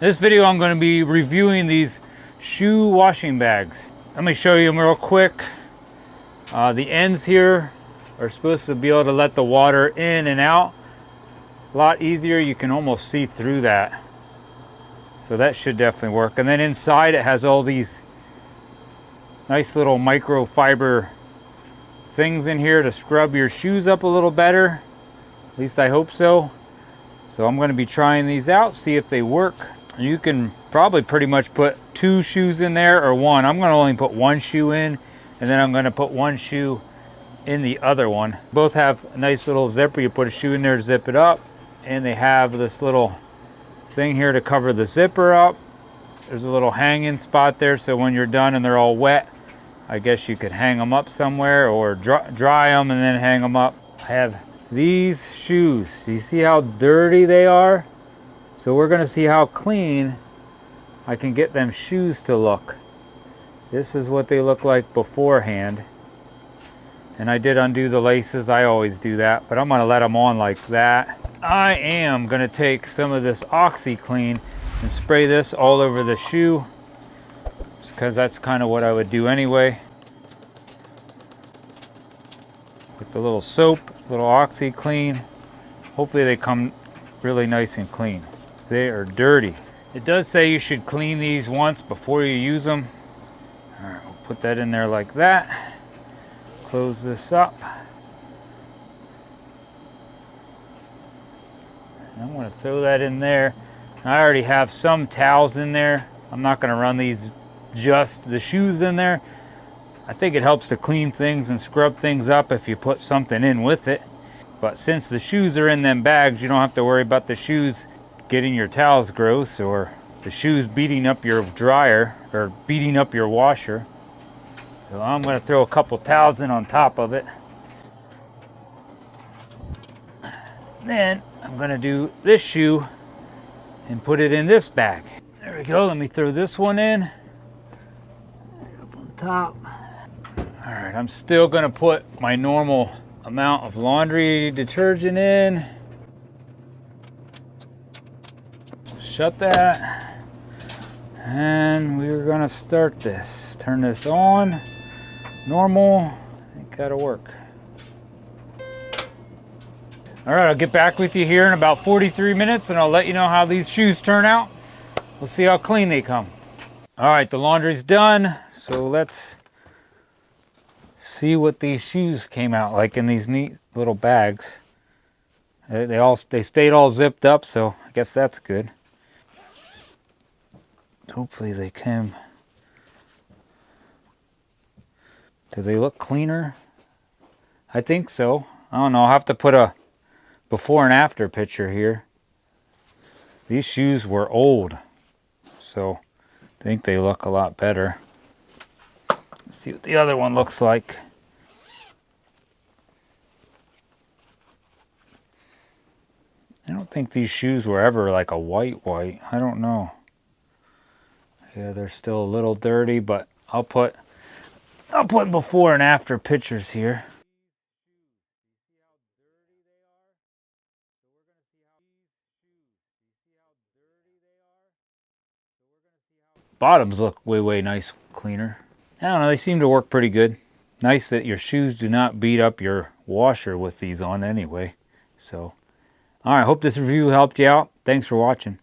This video I'm going to be reviewing these shoe washing bags. Let me show you them real quick. The ends here are supposed to be able to let the water in and out a lot easier. You can almost see through that. So that should definitely work. And then inside it has all these nice little microfiber things in here to scrub your shoes up a little better. At least I hope so. So I'm going to be trying these out, see if they work. You can probably pretty much put 2 shoes in there or 1. I'm going to only put 1 shoe in, and then I'm going to put 1 shoe in the other one. Both have a nice little zipper. You put a shoe in there to zip it up, and they have this little thing here to cover the zipper up. There's a little hanging spot there, so when you're done and they're all wet, I guess you could hang them up somewhere or dry them and then hang them up. I have these shoes. Do you see how dirty they are? So we're going to see how clean I can get them shoes to look. This is what they look like beforehand. And I did undo the laces. I always do that, but I'm going to let them on like that. I am going to take some of this OxiClean and spray this all over the shoe, just because that's kind of what I would do anyway. With the little soap, little OxiClean. Hopefully they come really nice and clean. They are dirty. It does say you should clean these once before you use them. All right, we'll put that in there like that. Close this up. And I'm going to throw that in there. I already have some towels in there. I'm not going to run these just the shoes in there. I think it helps to clean things and scrub things up if you put something in with it. But since the shoes are in them bags, you don't have to worry about the shoes getting your towels gross or the shoes beating up your dryer or beating up your washer. So I'm going to throw a couple towels in on top of it. Then I'm going to do this shoe and put it in this bag. There we go. Let me throw this one in. Up on top. All right, I'm still going to put my normal amount of laundry detergent in. Shut that. And we're going to start this. Turn this on. Normal. I think that'll work. All right, I'll get back with you here in about 43 minutes and I'll let you know how these shoes turn out. We'll see how clean they come. All right, the laundry's done. So let's see what these shoes came out like in these neat little bags. They stayed all zipped up, so I guess that's good. Hopefully they came. Do they look cleaner? I think so. I don't know. I'll have to put a before and after picture here. These shoes were old, so I think they look a lot better. Let's see what the other one looks like. I don't think these shoes were ever like a white. I don't know. Yeah, they're still a little dirty, but I'll put before and after pictures here. Bottoms look way nice, cleaner. I don't know, they seem to work pretty good. Nice that your shoes do not beat up your washer with these on anyway. So, all right, hope this review helped you out. Thanks for watching.